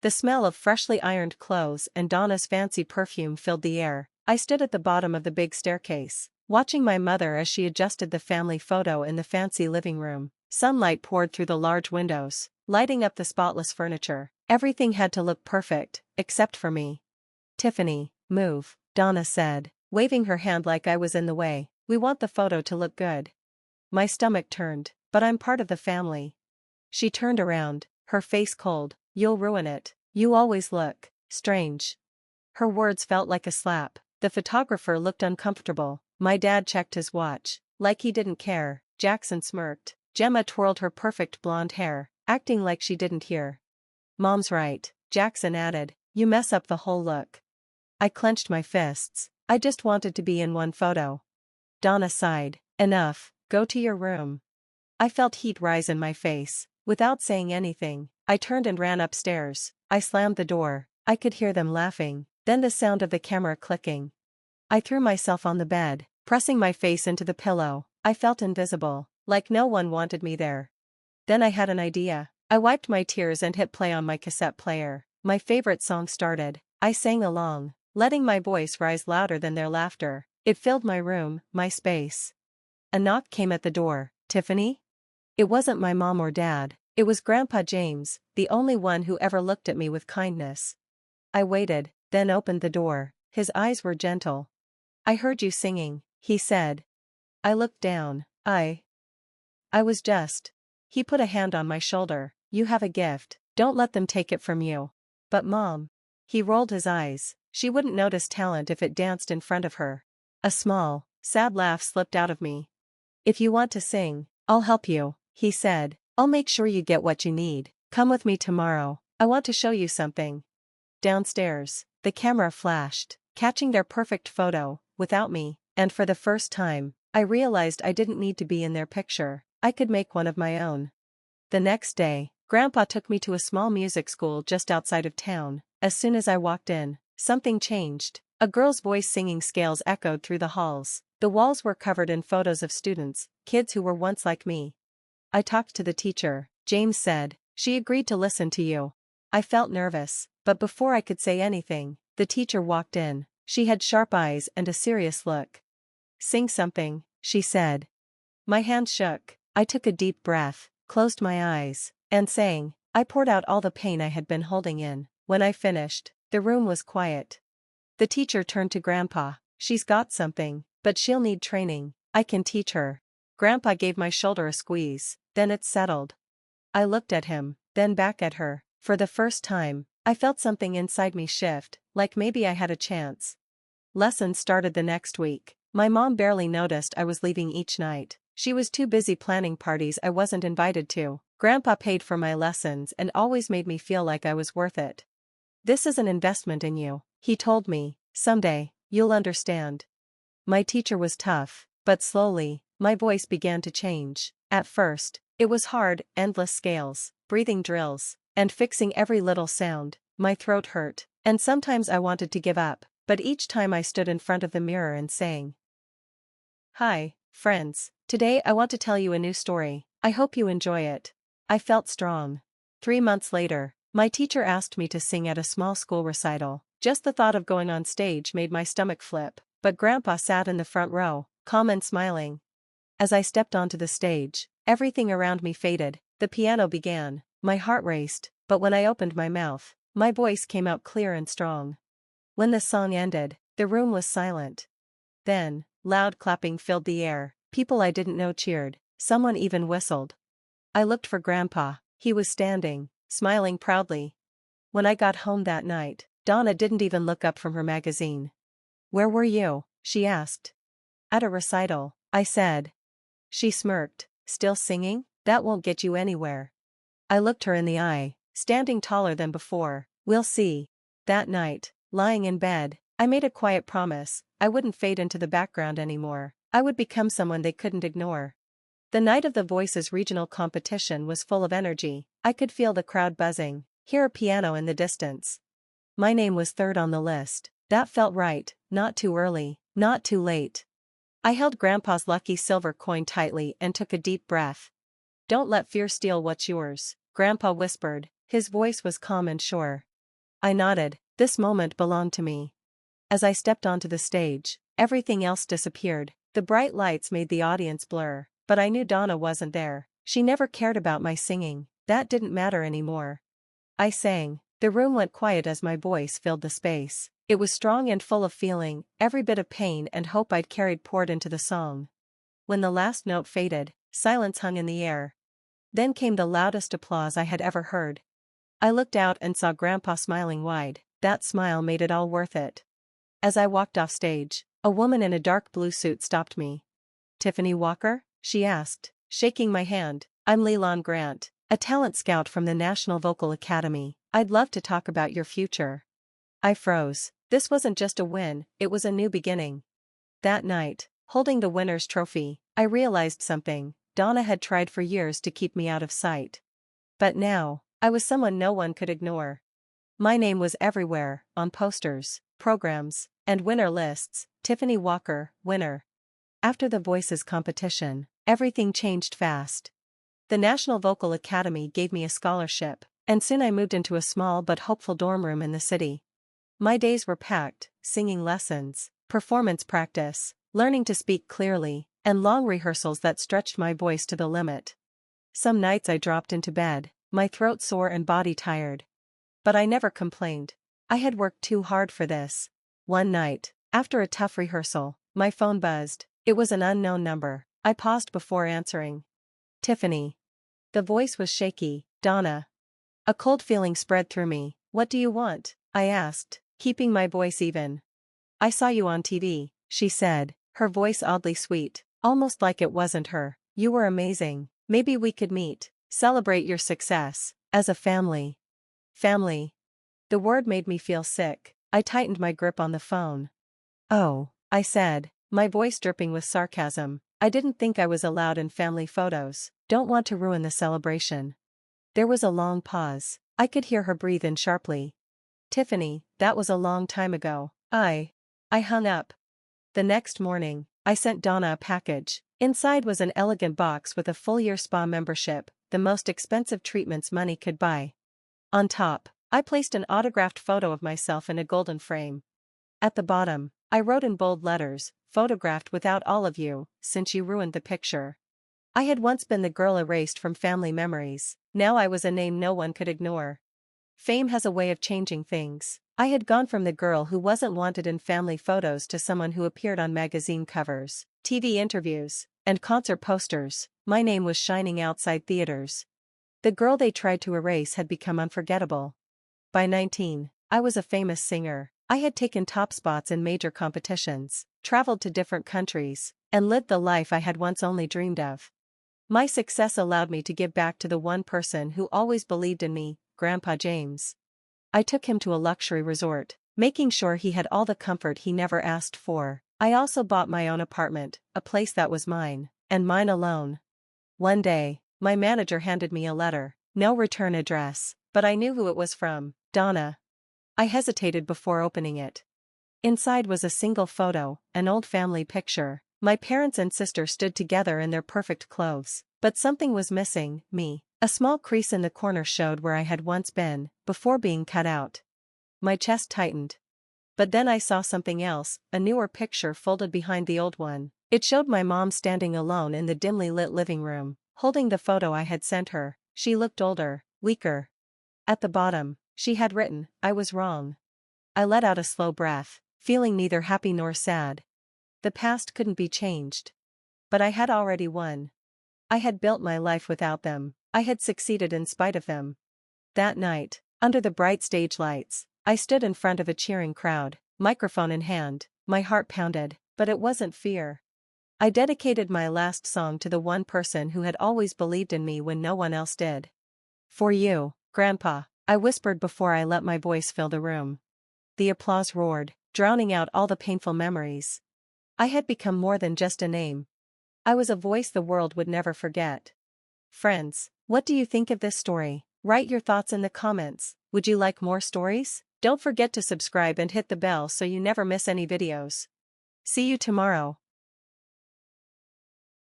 The smell of freshly ironed clothes and Donna's fancy perfume filled the air. I stood at the bottom of the big staircase, watching my mother as she adjusted the family photo in the fancy living room. Sunlight poured through the large windows, lighting up the spotless furniture. Everything had to look perfect, except for me. "Tiffany, move," Donna said, waving her hand like I was in the way. "We want the photo to look good." My stomach turned. "But I'm part of the family." She turned around, her face cold. "You'll ruin it. You always look strange." Her words felt like a slap. The photographer looked uncomfortable. My dad checked his watch, like he didn't care. Jackson smirked. Gemma twirled her perfect blonde hair, acting like she didn't hear. "Mom's right," Jackson added. "You mess up the whole look." I clenched my fists. I just wanted to be in one photo. Donna sighed. "Enough, go to your room." I felt heat rise in my face. Without saying anything, I turned and ran upstairs. I slammed the door. I could hear them laughing, then the sound of the camera clicking. I threw myself on the bed, pressing my face into the pillow. I felt invisible, like no one wanted me there. Then I had an idea. I wiped my tears and hit play on my cassette player. My favorite song started. I sang along, letting my voice rise louder than their laughter. It filled my room, my space. A knock came at the door. "Tiffany?" It wasn't my mom or dad. It was Grandpa James, the only one who ever looked at me with kindness. I waited, then opened the door. His eyes were gentle. "I heard you singing," he said. I looked down. I was just. He put a hand on my shoulder. "You have a gift. Don't let them take it from you." "But Mom." He rolled his eyes. "She wouldn't notice talent if it danced in front of her." A small, sad laugh slipped out of me. "If you want to sing, I'll help you," he said. "I'll make sure you get what you need. Come with me tomorrow. I want to show you something." Downstairs, the camera flashed, catching their perfect photo, without me, and for the first time, I realized I didn't need to be in their picture. I could make one of my own. The next day, Grandpa took me to a small music school just outside of town. As soon as I walked in, something changed. A girl's voice singing scales echoed through the halls. The walls were covered in photos of students, kids who were once like me. "I talked to the teacher," James said. "She agreed to listen to you." I felt nervous, but before I could say anything, the teacher walked in. She had sharp eyes and a serious look. "Sing something," she said. My hand shook. I took a deep breath, closed my eyes, and sang. I poured out all the pain I had been holding in. When I finished, the room was quiet. The teacher turned to Grandpa. "She's got something, but she'll need training. I can teach her." Grandpa gave my shoulder a squeeze. "Then it's settled." I looked at him, then back at her. For the first time, I felt something inside me shift, like maybe I had a chance. Lessons started the next week. My mom barely noticed I was leaving each night. She was too busy planning parties I wasn't invited to. Grandpa paid for my lessons and always made me feel like I was worth it. "This is an investment in you," he told me. "Someday, you'll understand." My teacher was tough, but slowly, my voice began to change. At first, it was hard, endless scales, breathing drills, and fixing every little sound. My throat hurt, and sometimes I wanted to give up, but each time I stood in front of the mirror and sang. "Hi, friends. Today I want to tell you a new story. I hope you enjoy it." I felt strong. 3 months later, my teacher asked me to sing at a small school recital. Just the thought of going on stage made my stomach flip, but Grandpa sat in the front row, calm and smiling. As I stepped onto the stage, everything around me faded. The piano began. My heart raced, but when I opened my mouth, my voice came out clear and strong. When the song ended, the room was silent. Then, loud clapping filled the air. People I didn't know cheered. Someone even whistled. I looked for Grandpa. He was standing, smiling proudly. When I got home that night, Donna didn't even look up from her magazine. "Where were you?" she asked. "At a recital," I said. She smirked. "Still singing? That won't get you anywhere." I looked her in the eye, standing taller than before. "We'll see." That night, lying in bed, I made a quiet promise. I wouldn't fade into the background anymore. I would become someone they couldn't ignore. The night of the Voices regional competition was full of energy. I could feel the crowd buzzing, hear a piano in the distance. My name was third on the list. That felt right, not too early, not too late. I held Grandpa's lucky silver coin tightly and took a deep breath. "Don't let fear steal what's yours," Grandpa whispered. His voice was calm and sure. I nodded. This moment belonged to me. As I stepped onto the stage, everything else disappeared. The bright lights made the audience blur, but I knew Donna wasn't there. She never cared about my singing. That didn't matter anymore. I sang. The room went quiet as my voice filled the space. It was strong and full of feeling, every bit of pain and hope I'd carried poured into the song. When the last note faded, silence hung in the air. Then came the loudest applause I had ever heard. I looked out and saw Grandpa smiling wide. That smile made it all worth it. As I walked off stage, a woman in a dark blue suit stopped me. "Tiffany Walker?" she asked, shaking my hand. "I'm Leland Grant, a talent scout from the National Vocal Academy. I'd love to talk about your future." I froze. This wasn't just a win, it was a new beginning. That night, holding the winner's trophy, I realized something. Donna had tried for years to keep me out of sight. But now, I was someone no one could ignore. My name was everywhere, on posters, programs, and winner lists. Tiffany Walker, winner. After the Voices competition, everything changed fast. The National Vocal Academy gave me a scholarship, and soon I moved into a small but hopeful dorm room in the city. My days were packed: singing lessons, performance practice, learning to speak clearly, and long rehearsals that stretched my voice to the limit. Some nights I dropped into bed, my throat sore and body tired. But I never complained. I had worked too hard for this. One night, after a tough rehearsal, my phone buzzed. It was an unknown number. I paused before answering. "Tiffany." The voice was shaky. "Donna." A cold feeling spread through me. "What do you want?" I asked, keeping my voice even. "I saw you on TV," she said, her voice oddly sweet, almost like it wasn't her. "You were amazing. Maybe we could meet, celebrate your success, as a family." Family. The word made me feel sick. I tightened my grip on the phone. "Oh," I said, my voice dripping with sarcasm. "I didn't think I was allowed in family photos. Don't want to ruin the celebration." There was a long pause. I could hear her breathe in sharply. "Tiffany, that was a long time ago." I hung up. The next morning, I sent Donna a package. Inside was an elegant box with a full-year spa membership, the most expensive treatments money could buy. On top, I placed an autographed photo of myself in a golden frame. At the bottom, I wrote in bold letters, "Photographed without all of you, since you ruined the picture." I had once been the girl erased from family memories. Now I was a name no one could ignore. Fame has a way of changing things. I had gone from the girl who wasn't wanted in family photos to someone who appeared on magazine covers, TV interviews, and concert posters. My name was shining outside theaters. The girl they tried to erase had become unforgettable. By 19, I was a famous singer. I had taken top spots in major competitions, traveled to different countries, and lived the life I had once only dreamed of. My success allowed me to give back to the one person who always believed in me, Grandpa James. I took him to a luxury resort, making sure he had all the comfort he never asked for. I also bought my own apartment, a place that was mine, and mine alone. One day, my manager handed me a letter, no return address, but I knew who it was from: Donna. I hesitated before opening it. Inside was a single photo, an old family picture. My parents and sister stood together in their perfect clothes, but something was missing: me. A small crease in the corner showed where I had once been, before being cut out. My chest tightened. But then I saw something else, a newer picture folded behind the old one. It showed my mom standing alone in the dimly lit living room, holding the photo I had sent her. She looked older, weaker. At the bottom, she had written, "I was wrong." I let out a slow breath, feeling neither happy nor sad. The past couldn't be changed. But I had already won. I had built my life without them. I had succeeded in spite of them. That night, under the bright stage lights, I stood in front of a cheering crowd, microphone in hand. My heart pounded, but it wasn't fear. I dedicated my last song to the one person who had always believed in me when no one else did. "For you, Grandpa," I whispered before I let my voice fill the room. The applause roared, drowning out all the painful memories. I had become more than just a name. I was a voice the world would never forget. Friends, what do you think of this story? Write your thoughts in the comments. Would you like more stories? Don't forget to subscribe and hit the bell so you never miss any videos. See you tomorrow.